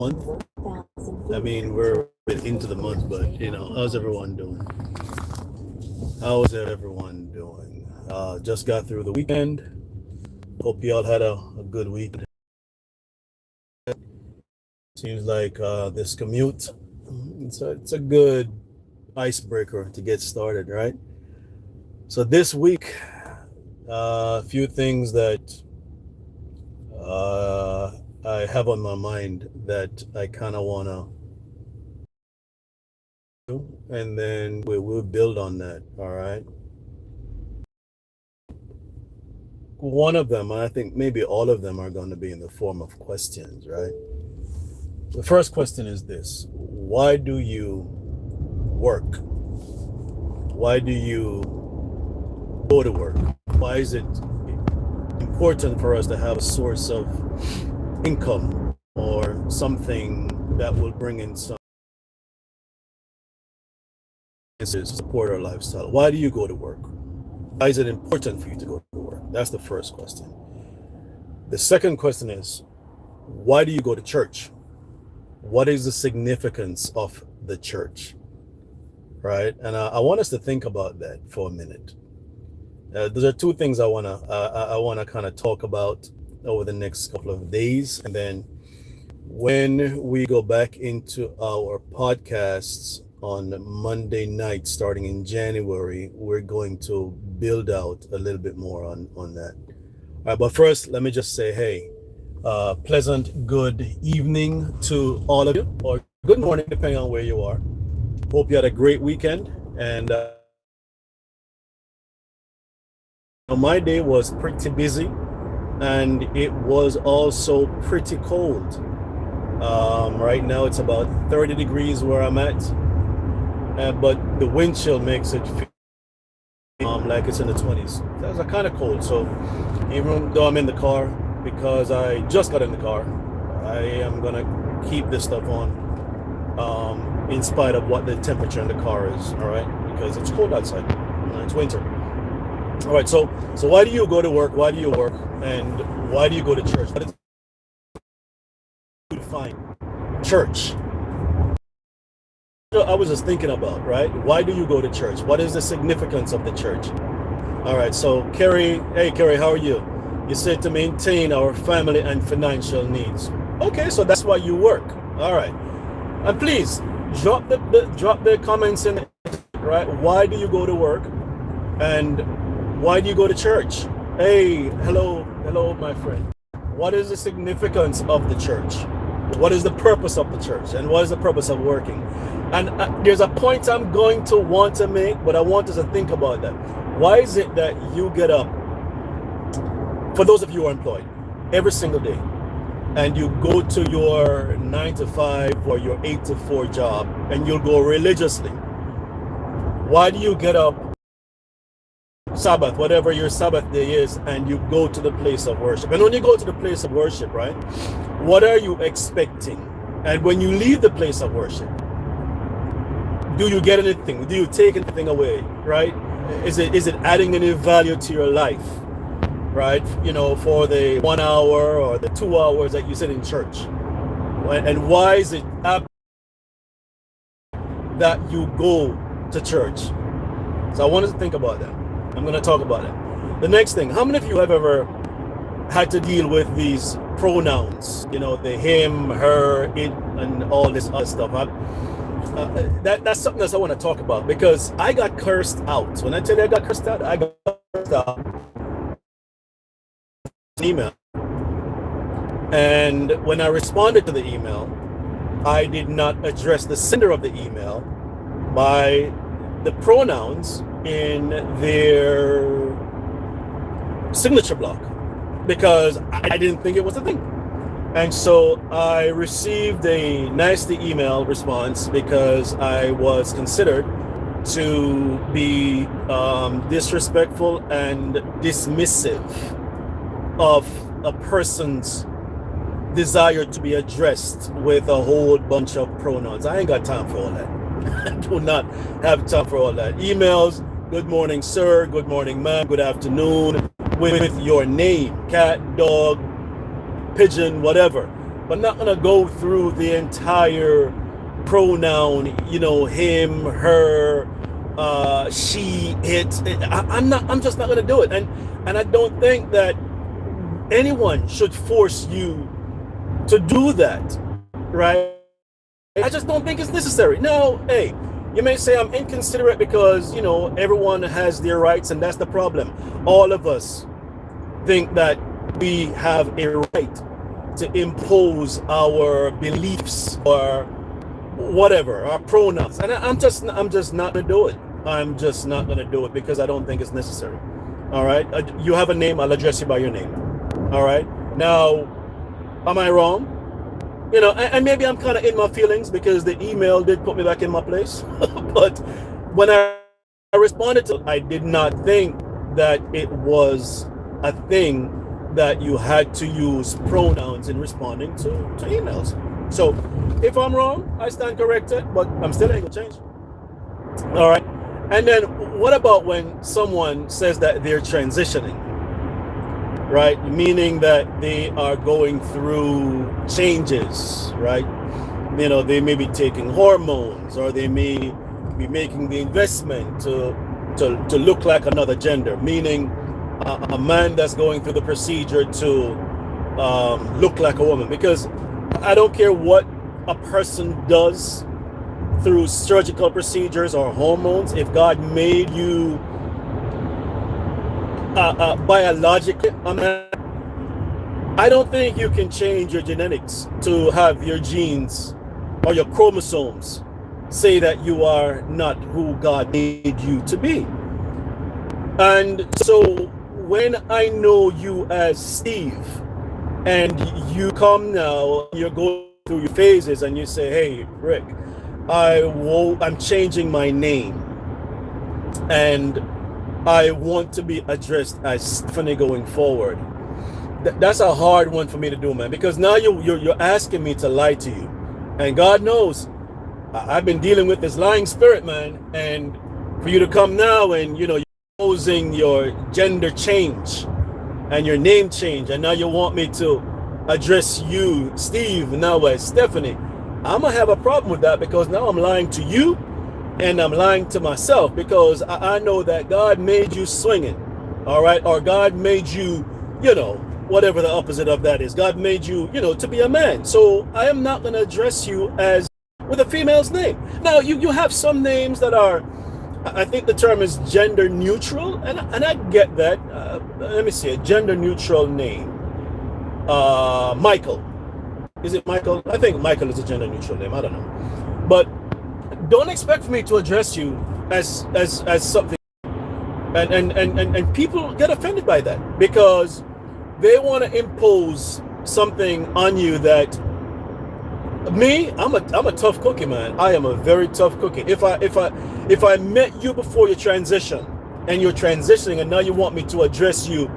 month. I mean, we're a bit into the month, but how's everyone doing? How is everyone doing? Just got through the weekend. Hope y'all had a good week. Seems like this commute, it's a good icebreaker to get started, right? So this week, a few things that I have on my mind that I kind of want to do, and then we'll build on that, all right? One of them, I think maybe all of them are going to be in the form of questions, right? The first question is this: why do you work? Why do you go to work? Why is it important for us to have a source of income or something that will bring in some support our lifestyle? Why do you go to work? Why is it important for you to go to work? That's the first question. The second question is, why do you go to church? What is the significance of the church? Right? And I want us to think about that for a minute. Those are two things I wanna kind of talk about over the next couple of days, and then when we go back into our podcasts on Monday night, starting in January, we're going to build out a little bit more on that. All right, but first, let me just say, hey, pleasant good evening to all of you, or good morning, depending on where you are. Hope you had a great weekend, and my day was pretty busy, and it was also pretty cold. Right now it's about 30 degrees where I'm at, but the wind chill makes it feel like it's in the 20s. That's kind of cold. So even though I'm in the car, because I just got in the car, I am gonna keep this stuff on, in spite of what the temperature in the car is. All right, because it's cold outside. It's winter. All right, so why do you go to work? Why do you work? And why do you go to church? What is you define church? I was just thinking about, right? Why do you go to church? What is the significance of the church? All right, so Kerry, hey Kerry, how are you? You said to maintain our family and financial needs. Okay, so that's why you work. All right, and please drop the comments in, right? Why do you go to work? And why do you go to church? Hey, hello, my friend. What is the significance of the church? What is the purpose of the church? And what is the purpose of working? And there's a point I'm going to want to make, but I want us to think about that. Why is it that you get up, for those of you who are employed, every single day, and you go to your 9 to 5 or your 8 to 4 job, and you'll go religiously? Why do you get up Sabbath, whatever your Sabbath day is, and you go to the place of worship? And when you go to the place of worship, right, what are you expecting? And when you leave the place of worship, do you get anything? Do you take anything away, right? Is it adding any value to your life, right? For the 1 hour or the 2 hours that you sit in church? And why is it that you go to church? So I wanted to think about that. I'm going to talk about it. The next thing, how many of you have ever had to deal with these pronouns? The him, her, it, and all this other stuff. That's something else I want to talk about, because I got cursed out. When I tell you I got cursed out email. And when I responded to the email, I did not address the sender of the email by the pronouns in their signature block, because I didn't think it was a thing. And so I received a nasty email response because I was considered to be disrespectful and dismissive of a person's desire to be addressed with a whole bunch of pronouns. I ain't got time for all that. I do not have time for all that. Emails, good morning, sir, good morning, ma'am, good afternoon, with your name, cat, dog, pigeon, whatever. I'm not gonna go through the entire pronoun, you know, him, her, she, it. I'm just not gonna do it. And I don't think that anyone should force you to do that, right? I just don't think it's necessary. Now, hey, you may say I'm inconsiderate because, you know, everyone has their rights, and that's the problem. All of us think that we have a right to impose our beliefs or whatever, our pronouns. And I'm just not gonna do it. I'm just not gonna do it because I don't think it's necessary. All right. You have a name, I'll address you by your name. All right. Now, am I wrong? You know, and maybe I'm kind of in my feelings because the email did put me back in my place. But when I responded to it, I did not think that it was a thing that you had to use pronouns in responding to emails. So if I'm wrong, I stand corrected, but I'm still ain't gonna change. All right. And then what about when someone says that they're transitioning? Right? Meaning that they are going through changes, right? You know, they may be taking hormones, or they may be making the investment to look like another gender, meaning a man that's going through the procedure to look like a woman. Because I don't care what a person does through surgical procedures or hormones, if God made you biologically a man, I don't think you can change your genetics to have your genes or your chromosomes say that you are not who God made you to be. And so when I know you as Steve, and you come now, you're going through your phases, and you say, hey, Rick, I'm changing my name, and I want to be addressed as Stephanie going forward. That's a hard one for me to do, man, because now you're asking me to lie to you. And God knows I've been dealing with this lying spirit, man. And for you to come now and, you know, you're opposing your gender change and your name change, and now you want me to address you, Steve, now as Stephanie, I'm gonna have a problem with that, because now I'm lying to you and I'm lying to myself, because I know that God made you swinging, all right? Or God made you, you know, whatever the opposite of that is. God made you, you know, to be a man. So I am not going to address you as with a female's name. Now, you have some names that are, I think the term is gender neutral, and I get that. Let me see, a gender neutral name. Michael. Is it Michael? I think Michael is a gender neutral name. I don't know. But don't expect me to address you as something. And people get offended by that, because they want to impose something on you that me, I'm a tough cookie, man. I am a very tough cookie. If I met you before your transition, and you're transitioning, and now you want me to address you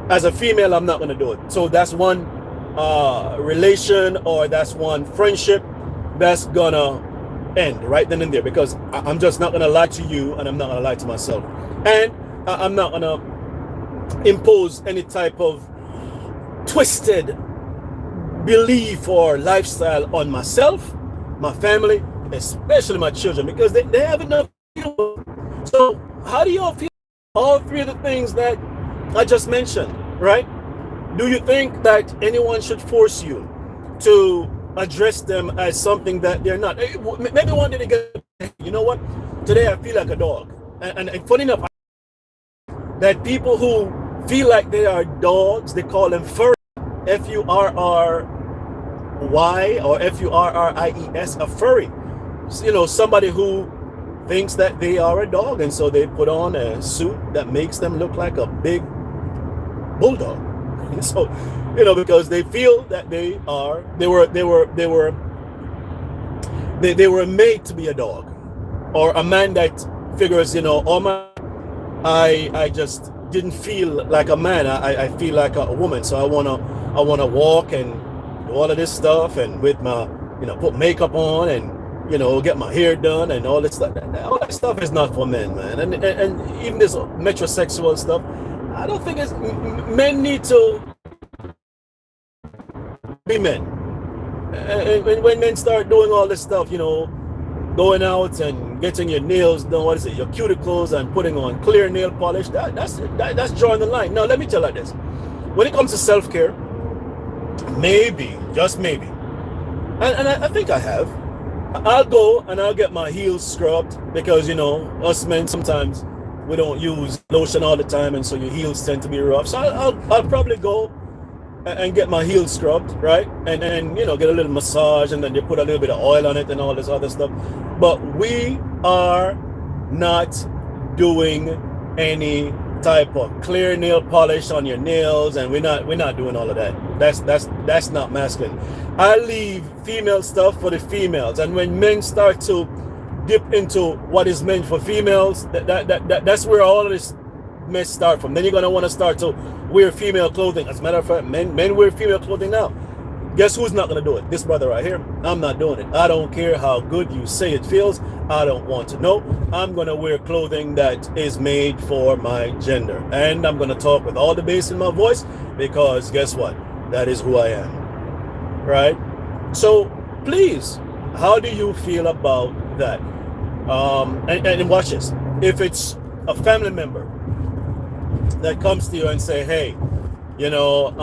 as a female, I'm not going to do it. So that's one relation, or that's one friendship that's gonna end right then and there, because I'm just not gonna lie to you, and I'm not gonna lie to myself, and I'm not gonna impose any type of twisted belief or lifestyle on myself, my family, especially my children, because they have enough. So how do y'all feel all three of the things that I just mentioned, right? Do you think that anyone should force you to address them as something that they're not? Maybe one day they get, you know what, today I feel like a dog. And funny enough, that people who feel like they are dogs, they call them furry, F-U-R-R-Y or F-U-R-R-I-E-S, a furry. You know, somebody who thinks that they are a dog, and so they put on a suit that makes them look like a big bulldog. So, you know, because they feel that they were made to be a dog, or a man that figures, you know, oh my, I just didn't feel like a man. I feel like a woman. So I wanna walk and do all of this stuff, and with my, you know, put makeup on, and, you know, get my hair done and all this stuff. All that stuff is not for men, man. And even this metrosexual stuff, I don't think men need to be men. And when men start doing all this stuff, you know, going out and getting your nails done, what is it, your cuticles, and putting on clear nail polish, that's drawing the line. Now, let me tell you this. When it comes to self-care, maybe, just maybe, and I think I have, I'll go and I'll get my heels scrubbed because, you know, us men sometimes, we don't use lotion all the time, and so your heels tend to be rough. So I'll probably go and get my heels scrubbed, right? And then, you know, get a little massage, and then they put a little bit of oil on it and all this other stuff. But we are not doing any type of clear nail polish on your nails, and we're not doing all of that. That's not masculine. I leave female stuff for the females, and when men start to dip into what is meant for females, that's where all of this mess start from. Then you're gonna want to start to wear female clothing. As a matter of fact, men wear female clothing now. Guess who's not gonna do it? This brother right here. I'm not doing it. I don't care how good you say it feels. I don't want to know. I'm gonna wear clothing that is made for my gender, and I'm gonna talk with all the bass in my voice, because guess what? That is who I am, right? So please, how do you feel about that? And watch this. If it's a family member that comes to you and say, hey, you know,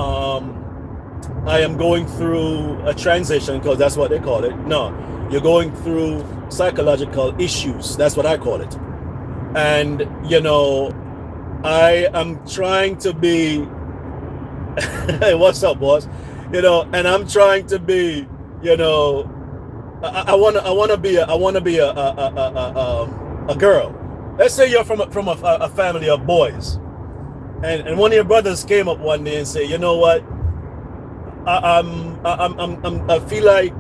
I am going through a transition, because that's what they call it. No, you're going through psychological issues. That's what I call it. And, you know, I am trying to be, hey, what's up, boss? You know, and I'm trying to be, you know, I wanna be a girl. Let's say you're from a family of boys, and one of your brothers came up one day and said, you know what, I feel like,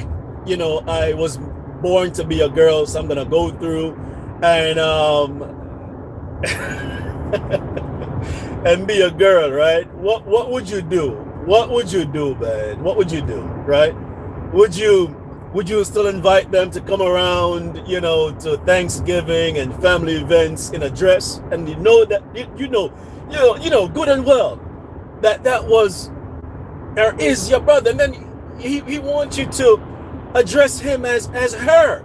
you know, I was born to be a girl, so I'm gonna go through and and be a girl, right? What would you do? What would you do, man? What would you do, right? Would you still invite them to come around, you know, to Thanksgiving and family events in a dress? And you know that you know good and well that was or is your brother, and then he wants you to address him as her.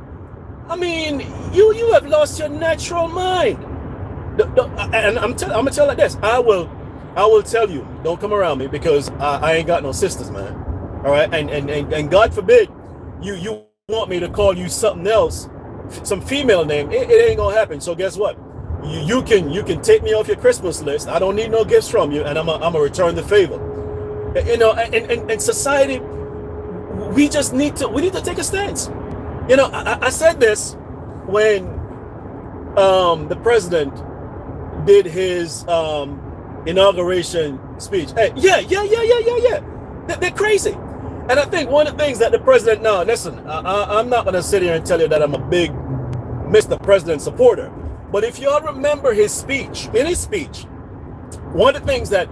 I mean, you have lost your natural mind. And I'm gonna tell you this. I will tell you, don't come around me, because I ain't got no sisters, man. All right, and God forbid you want me to call you something else, some female name. It ain't gonna happen. So guess what? You can take me off your Christmas list. I don't need no gifts from you, and I'm gonna return the favor. You know, and society, we need to take a stance. You know, I said this when the president did his inauguration speech. Hey, yeah. They're crazy. And I think one of the things that the president, now listen, I'm not going to sit here and tell you that I'm a big Mr. President supporter. But if y'all remember his speech, one of the things that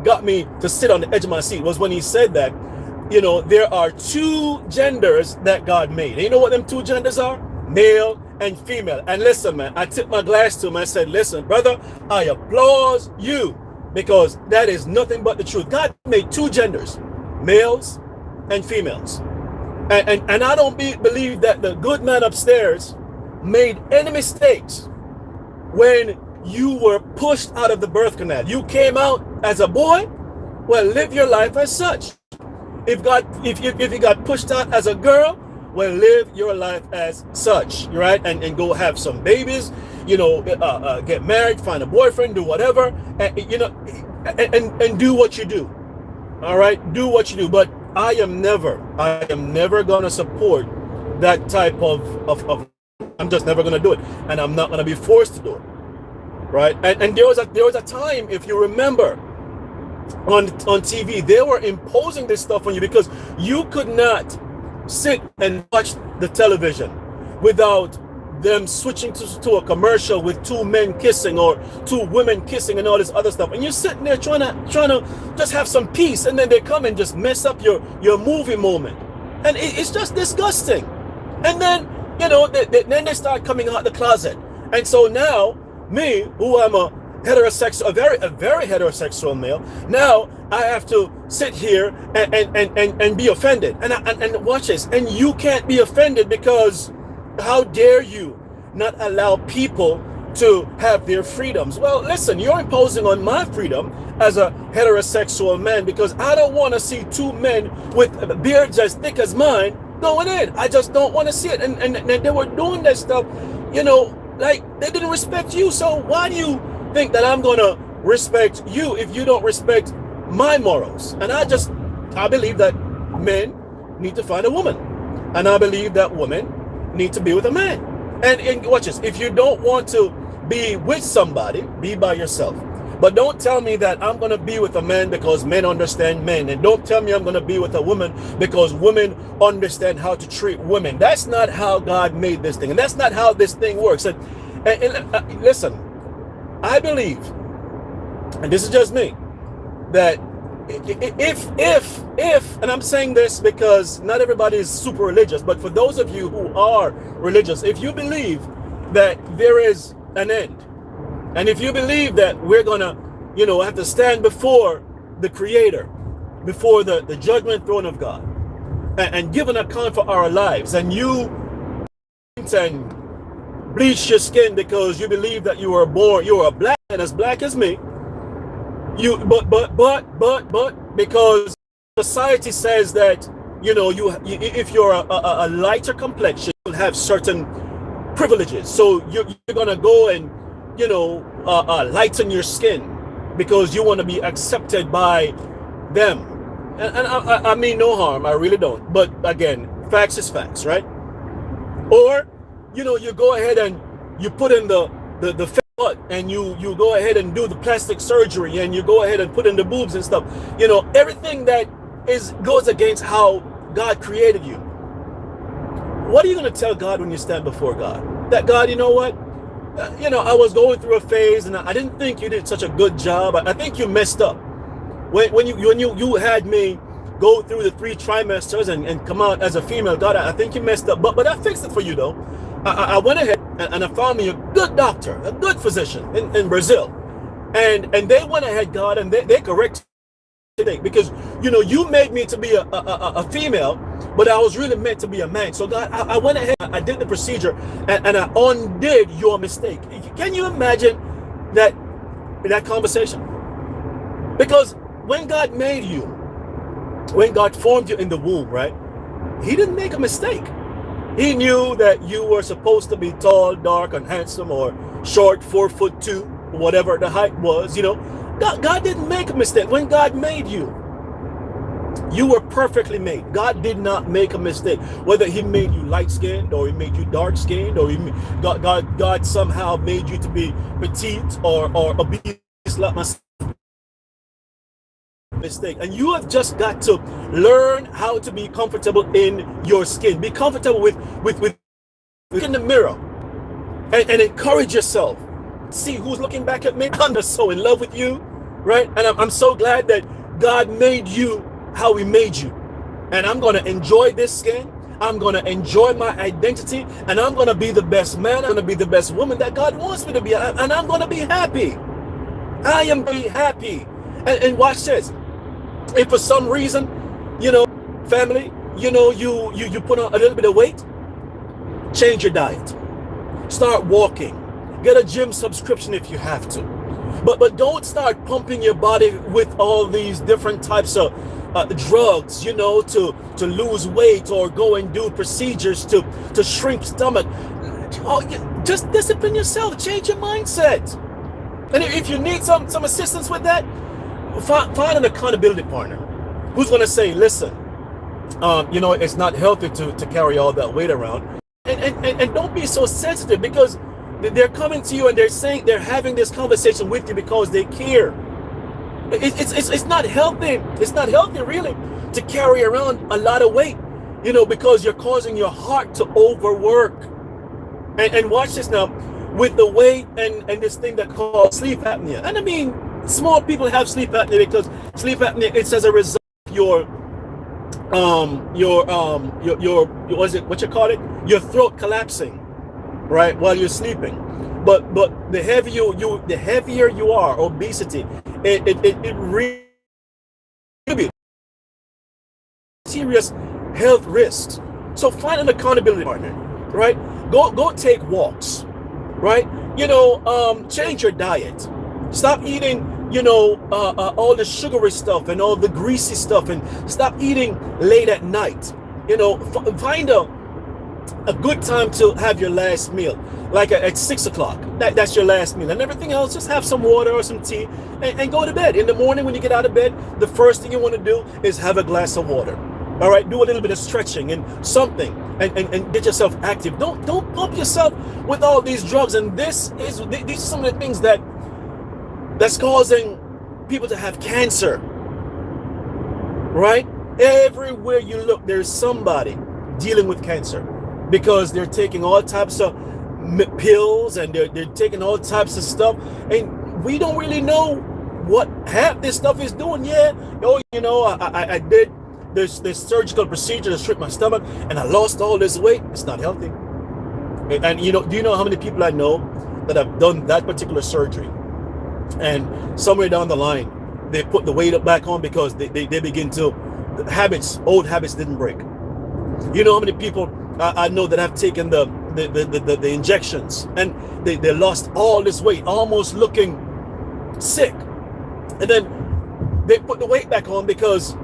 got me to sit on the edge of my seat was when he said that, you know, there are two genders that God made. And you know what them two genders are? Male and female. And listen, man, I tipped my glass to him. I said, listen, brother, I applaud you, because that is nothing but the truth. God made two genders, males and females. And I don't believe that the good man upstairs made any mistakes when you were pushed out of the birth canal. You came out as a boy, well, live your life as such. If you got pushed out as a girl, well, live your life as such, right? And go have some babies, you know, get married, find a boyfriend, do whatever, and, you know, and do what you do. All right, do what you do. But I am never gonna support that type of I'm just never gonna do it, and I'm not gonna be forced to do it, right? And there was a time, if you remember, on TV, they were imposing this stuff on you, because you could not sit and watch the television without them switching to a commercial with two men kissing or two women kissing and all this other stuff, and you're sitting there trying to just have some peace, and then they come and just mess up your movie moment, and it's just disgusting. And then, you know, then they start coming out the closet, and so now me, who am heterosexual, a very heterosexual male. Now I have to sit here and be offended. And watch this. And you can't be offended because how dare you not allow people to have their freedoms? Well, listen, you're imposing on my freedom as a heterosexual man because I don't want to see two men with beards as thick as mine going in. I just don't want to see it. And they were doing that stuff, you know, like they didn't respect you. So why do you think that I'm going to respect you if you don't respect my morals? And I believe that men need to find a woman. And I believe that women need to be with a man. And watch this. If you don't want to be with somebody, be by yourself. But don't tell me that I'm going to be with a man because men understand men. And don't tell me I'm going to be with a woman because women understand how to treat women. That's not how God made this thing. And that's not how this thing works. And listen, I believe, and this is just me, that if, and I'm saying this because not everybody is super religious, but for those of you who are religious, if you believe that there is an end, and if you believe that we're gonna, you know, have to stand before the Creator, before the judgment throne of God, and give an account for our lives, and you and bleach your skin because you believe that you were born, you are black and as black as me, you but because society says that, you know, if you're a lighter complexion, you'll have certain privileges. So you're gonna go and, you know, lighten your skin because you want to be accepted by them. And I mean no harm, I really don't. But again, facts is facts, right? Or, you know, you go ahead and you put in the fake butt, and you go ahead and do the plastic surgery, and you go ahead and put in the boobs and stuff. You know, everything that goes against how God created you. What are you going to tell God when you stand before God? That God, you know what? You know, I was going through a phase, and I didn't think you did such a good job. I think you messed up. When you had me go through the 3 trimesters and come out as a female, God, I think you messed up. But I fixed it for you, though. I went ahead and I found me a good doctor, a good physician in Brazil. And they went ahead, God, and they corrected it because, you know, you made me to be a female, but I was really meant to be a man. So God, I went ahead, I did the procedure, and I undid your mistake. Can you imagine that conversation? Because when God made you, when God formed you in the womb, right? He didn't make a mistake. He knew that you were supposed to be tall, dark, and handsome, or short, 4'2", whatever the height was, you know. God didn't make a mistake. When God made you, you were perfectly made. God did not make a mistake. Whether he made you light-skinned, or he made you dark-skinned, or God somehow made you to be petite or obese like myself. Mistake. And you have just got to learn how to be comfortable in your skin. Be comfortable with in the mirror, and encourage yourself. See who's looking back at me. I'm just so in love with you, right? And I'm so glad that God made you how he made you. And I'm going to enjoy this skin. I'm going to enjoy my identity, and I'm going to be the best man. I'm going to be the best woman that God wants me to be, and I'm going to be happy. I am be happy. And watch this. If for some reason, you know, family, you know, you put on a little bit of weight, change your diet. Start walking. Get a gym subscription if you have to. But don't start pumping your body with all these different types of drugs, you know, to lose weight, or go and do procedures to shrink stomach. Just discipline yourself. Change your mindset. And if you need some assistance with that, find an accountability partner who's going to say, listen, you know, it's not healthy to carry all that weight around. And don't be so sensitive, because they're coming to you and they're having this conversation with you because they care. It's not healthy. It's not healthy, really, to carry around a lot of weight, you know, because you're causing your heart to overwork. And watch this now, with the weight and this thing that called sleep apnea. And I mean, small people have sleep apnea because sleep apnea, it's as a result of your what you call it? Your throat collapsing, right, while you're sleeping. but the heavier you are, obesity, it really serious health risks. So find an accountability partner, right? Go take walks, right? Change your diet. Stop eating, all the sugary stuff and all the greasy stuff, and stop eating late at night. Find a good time to have your last meal, like at 6 o'clock. That's your last meal, and everything else, just have some water or some tea and go to bed. In the morning when you get out of bed, the first thing you want to do is have a glass of water. All right, do a little bit of stretching and something, and get yourself active. Don't pump yourself with all these drugs. And these are some of the things that's causing people to have cancer. Right? Everywhere you look, there's somebody dealing with cancer because they're taking all types of pills, and they're taking all types of stuff, and we don't really know what half this stuff is doing. I did this surgical procedure to strip my stomach, and I lost all this weight. It's not healthy. And do you know how many people I know that have done that particular surgery, and somewhere down the line they put the weight up back on because they begin to, old habits didn't break. You know how many people I know that have taken the injections, and they lost all this weight, almost looking sick, and then they put the weight back on because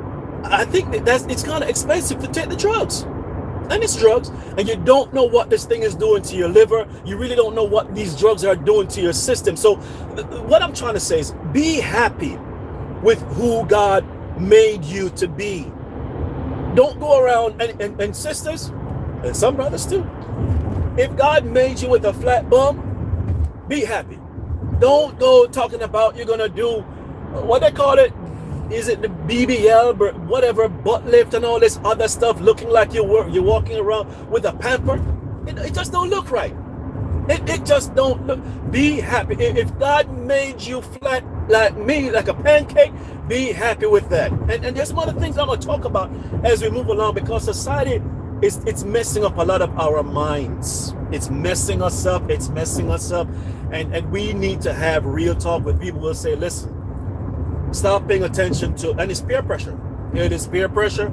I think it's kind of expensive to take the drugs. And it's drugs, and you don't know what this thing is doing to your liver. You really don't know what these drugs are doing to your system. So what I'm trying to say is, be happy with who God made you to be. Don't go around, and sisters, and some brothers too, if God made you with a flat bum, be happy. Don't go talking about you're gonna do what they call it. Is it the BBL, whatever, butt lift and all this other stuff, looking like you're walking around with a pamper? It just don't look right. It just don't look. Be happy. If God made you flat like me, like a pancake, be happy with that. And there's some other things I'm gonna talk about as we move along, because society it's messing up a lot of our minds. It's messing us up. And we need to have real talk with people who will say, listen, stop paying attention to, and it's peer pressure. It is peer pressure.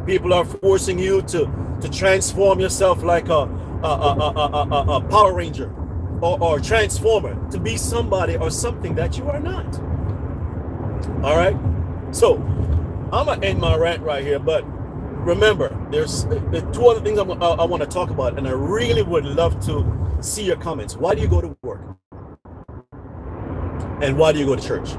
People are forcing you to transform yourself like a Power Ranger or Transformer, to be somebody or something that you are not. All right. So I'm gonna end my rant right here, but remember, there's two other things I want to talk about, and I really would love to see your comments. Why do you go to work? And why do you go to church?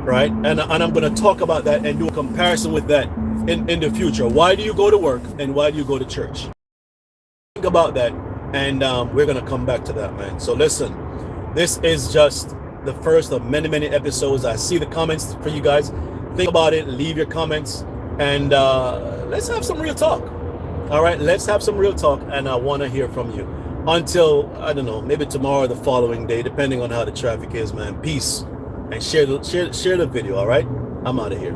Right? And I'm going to talk about that and do a comparison with that in the future. Why do you go to work, and why do you go to church? Think about that, and we're going to come back to that, man. So listen, this is just the first of many episodes. I see the comments for you guys. Think about it, leave your comments, and let's have some real talk. All right, let's have some real talk, and I want to hear from you. Until, I don't know, maybe tomorrow or the following day, depending on how the traffic is, man. Peace. And share the video, all right? I'm out of here.